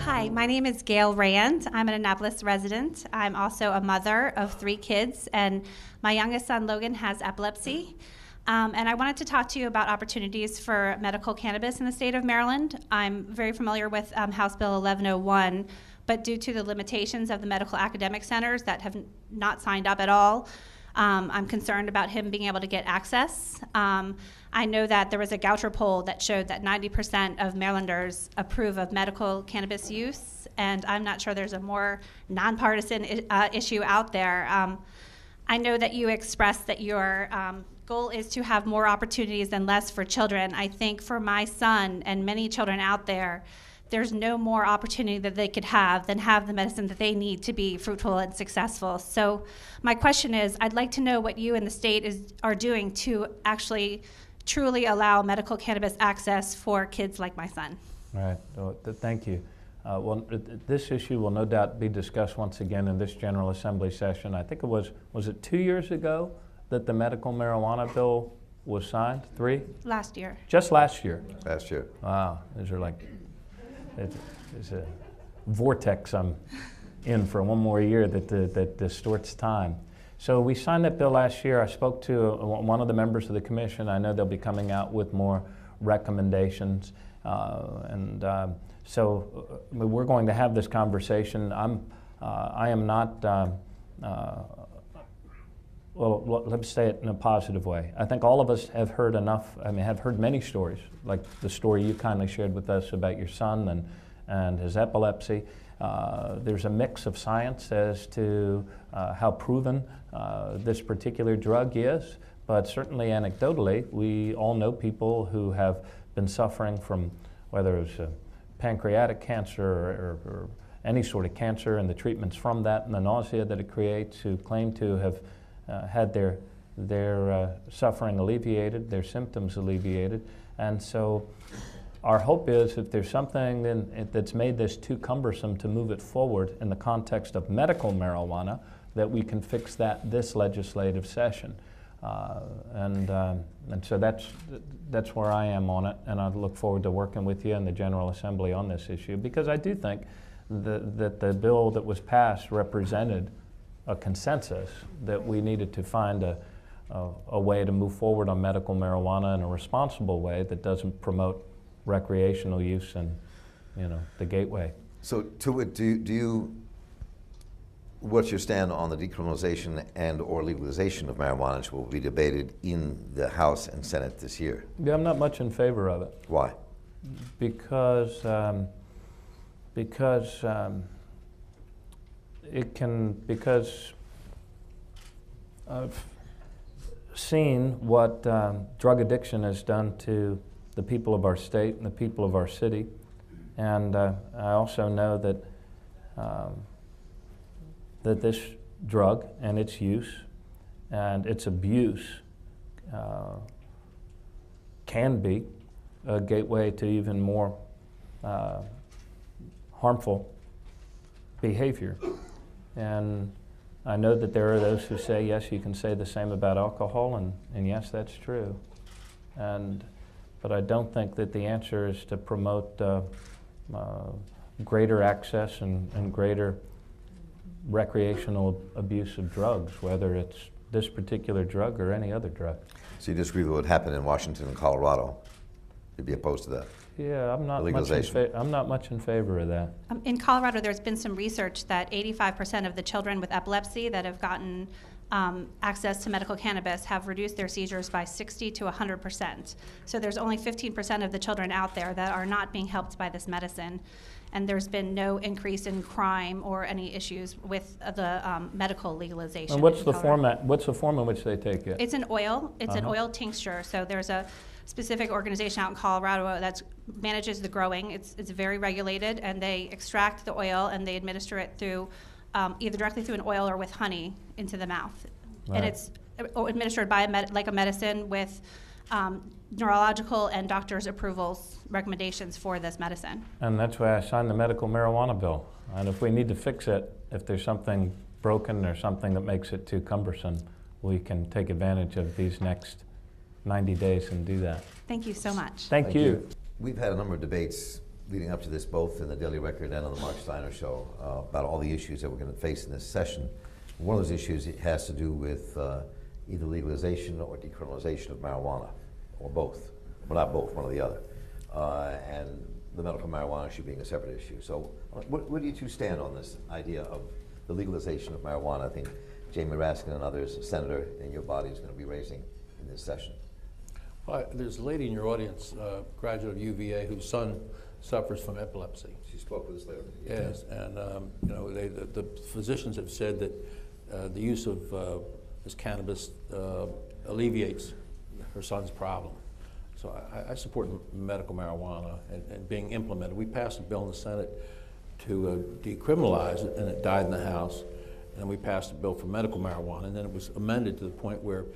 Hi, my name is Gail Rand. I'm an Annapolis resident. I'm also a mother of 3 kids, and my youngest son, Logan, has epilepsy. And I wanted to talk to you about opportunities for medical cannabis in the state of Maryland. I'm very familiar with House Bill 1101, but due to the limitations of the medical academic centers that have not signed up at all, I'm concerned about him being able to get access. I know that there was a Goucher poll that showed that 90% of Marylanders approve of medical cannabis use, and I'm not sure there's a more nonpartisan issue out there. I know that you expressed that your goal is to have more opportunities and less for children. I think for my son and many children out there, there's no more opportunity that they could have than have the medicine that they need to be fruitful and successful. So my question is, I'd like to know what you and the state are doing to actually truly allow medical cannabis access for kids like my son. All right, well, thank you. Well, this issue will no doubt be discussed once again in this General Assembly session. I think it was it 2 years ago that the medical marijuana bill was signed? 3? Last year. Just last year? Last year. Wow, these are like, it's a vortex I'm in for one more year that distorts time. So we signed that bill last year. I spoke to one of the members of the commission. I know they'll be coming out with more recommendations. So we're going to have this conversation. I am not, well, let's say it in a positive way. I think all of us have heard enough, have heard many stories, like the story you kindly shared with us about your son and his epilepsy. There's a mix of science as to how proven this particular drug is, but certainly anecdotally, we all know people who have been suffering from whether it's pancreatic cancer or any sort of cancer and the treatments from that and the nausea that it creates, who claim to have had their suffering alleviated, their symptoms alleviated. And so our hope is if there's something that's made this too cumbersome to move it forward in the context of medical marijuana, that we can fix that this legislative session. And so that's where I am on it, and I look forward to working with you in the General Assembly on this issue, because I do think that the bill that was passed represented a consensus that we needed to find a way to move forward on medical marijuana in a responsible way that doesn't promote recreational use and, the gateway. So, do you, what's your stand on the decriminalization and or legalization of marijuana, which will be debated in the House and Senate this year? Yeah, I'm not much in favor of it. Why? Because I've seen what drug addiction has done to the people of our state and the people of our city, and I also know that that this drug and its use and its abuse can be a gateway to even more harmful behavior. And I know that there are those who say, yes, you can say the same about alcohol, and yes, that's true. But I don't think that the answer is to promote greater access and greater recreational abuse of drugs, whether it's this particular drug or any other drug. So you disagree with what happened in Washington and Colorado? You'd be opposed to that? Yeah, I'm not much in favor of that. In Colorado, there's been some research that 85% of the children with epilepsy that have gotten access to medical cannabis have reduced their seizures by 60 to 100%. So there's only 15% of the children out there that are not being helped by this medicine. And there's been no increase in crime or any issues with the medical legalization. And what's the format? What's the form in which they take it? It's an oil. It's an oil tincture. So there's a specific organization out in Colorado that manages the growing. It's very regulated, and they extract the oil and they administer it through either directly through an oil or with honey into the mouth. Right. And it's administered by like a medicine with neurological and doctor's approvals, recommendations for this medicine. And that's why I signed the medical marijuana bill. And if we need to fix it, if there's something broken or something that makes it too cumbersome, we can take advantage of these next 90 days and do that. Thank you so much. Thank you. We've had a number of debates leading up to this, both in the Daily Record and on the Mark Steiner Show, about all the issues that we're going to face in this session. One of those issues has to do with either legalization or decriminalization of marijuana, or both. Well, not both, one or the other. And the medical marijuana issue being a separate issue. So where do you two stand on this idea of the legalization of marijuana? I think Jamie Raskin and others, a senator in your body, is going to be raising in this session. Well, there's a lady in your audience, graduate of UVA, whose son suffers from epilepsy. She spoke with us later. Yes, and you know, the physicians have said that the use of this cannabis alleviates her son's problem. So I support medical marijuana and being implemented. We passed a bill in the Senate to decriminalize it, and it died in the House. And then we passed a bill for medical marijuana, and then it was amended to the point where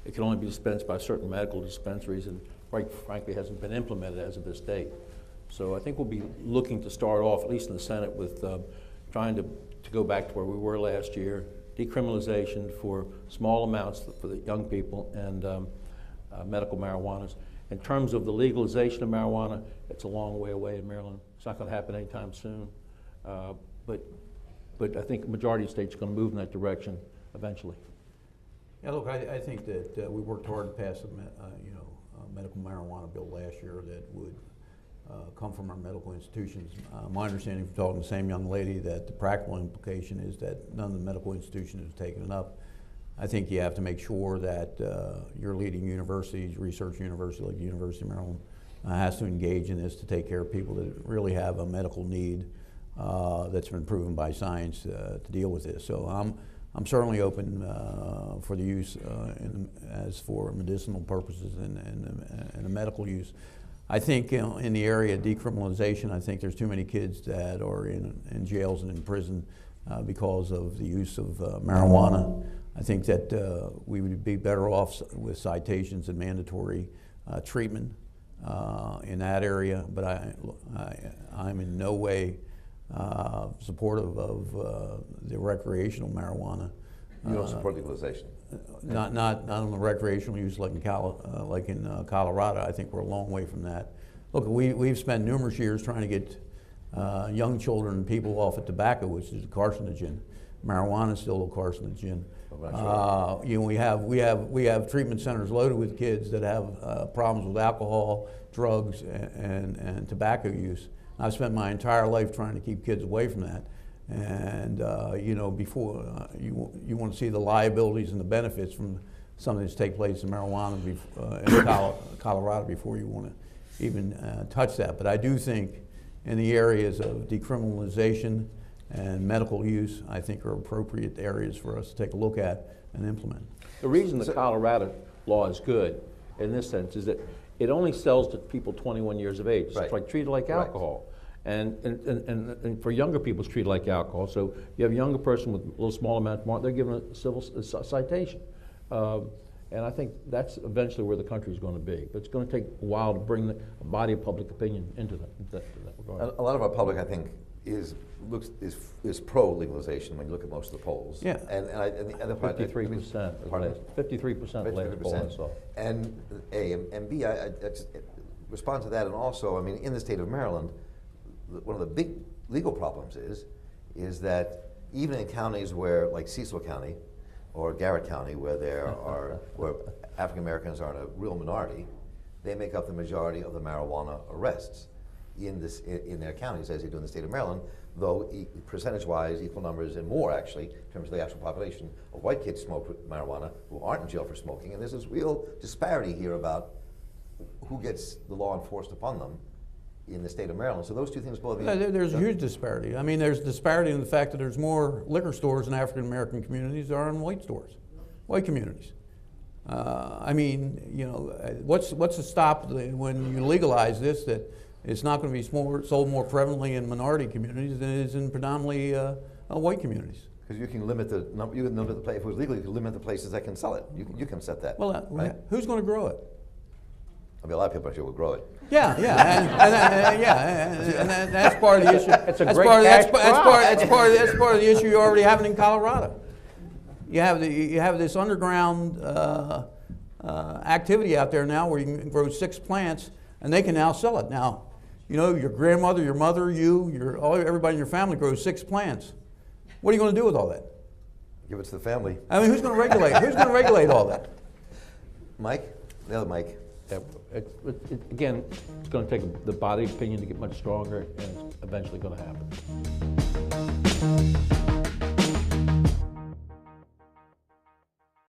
it can only be dispensed by certain medical dispensaries, and quite frankly hasn't been implemented as of this date. So I think we'll be looking to start off, at least in the Senate, with trying to go back to where we were last year, decriminalization for small amounts for the young people, and medical marijuanas. In terms of the legalization of marijuana, it's a long way away in Maryland. It's not going to happen anytime soon. But I think the majority of states are going to move in that direction eventually. Yeah, look, I think that we worked hard to pass a medical marijuana bill last year that would come from our medical institutions. My understanding from talking to the same young lady that the practical implication is that none of the medical institutions have taken it up. I think you have to make sure that your leading universities, research university like the University of Maryland, has to engage in this to take care of people that really have a medical need that's been proven by science to deal with this. So I'm certainly open for the use as for medicinal purposes and the medical use. I think in the area of decriminalization, I think there's too many kids that are in jails and in prison because of the use of marijuana. I think that we would be better off with citations and mandatory treatment in that area, but I'm in no way supportive of the recreational marijuana. You don't support legalization? Not on the recreational use like in Colorado. I think we're a long way from that. Look, we've spent numerous years trying to get young children and people off of tobacco, which is a carcinogen. Marijuana is still a carcinogen. You know, we have treatment centers loaded with kids that have problems with alcohol, drugs, and tobacco use. I've spent my entire life trying to keep kids away from that. And you know, before you want to see the liabilities and the benefits from something that's take place in marijuana in Colorado before you want to even touch that. But I do think in the areas of decriminalization and medical use, I think are appropriate areas for us to take a look at and implement. The reason the Colorado law is good in this sense is that it only sells to people 21 years of age. Right. It's like treated like alcohol. Right. And for younger people, it's treated like alcohol. So you have a younger person with a little small amount of mark, they're given a civil citation. And I think that's eventually where the country is going to be. But it's going to take a while to bring a body of public opinion into that regard. A lot of our public, I think, is pro legalization when you look at most of the polls. Yeah. And the other part, 53%. 53% last poll I saw. And A, and B, I just respond to that, and also, I mean, in the state of Maryland, one of the big legal problems is that even in counties where, like Cecil County or Garrett County, where where African Americans are in a real minority, they make up the majority of the marijuana arrests in their counties, as they do in the state of Maryland, though percentage-wise, equal numbers and more, actually, in terms of the actual population of white kids smoke marijuana who aren't in jail for smoking. And there's this real disparity here about who gets the law enforced upon them in the state of Maryland. So those two things both. There's a huge disparity. I mean, there's disparity in the fact that there's more liquor stores in African American communities than there are in white communities. I mean, you know, what's to stop when you legalize this that it's not going to be sold more prevalently in minority communities than it is in predominantly white communities? Because you can limit the number. You can limit the place. If it was legal, you can limit the places that can sell it. You can set that. Well, right? Who's going to grow it? I mean, a lot of people, I'm sure, will grow it. Yeah, and that's part of the issue. That's part of the issue you already have in Colorado. You have this underground activity out there now where you can grow 6 plants and they can now sell it. Now, you know, your grandmother, your mother, everybody in your family grows 6 plants. What are you going to do with all that? Give it to the family. I mean, who's going to regulate? Who's going to regulate all that? Mike? The other Mike. Yeah, again, it's going to take the body opinion to get much stronger, and it's eventually going to happen.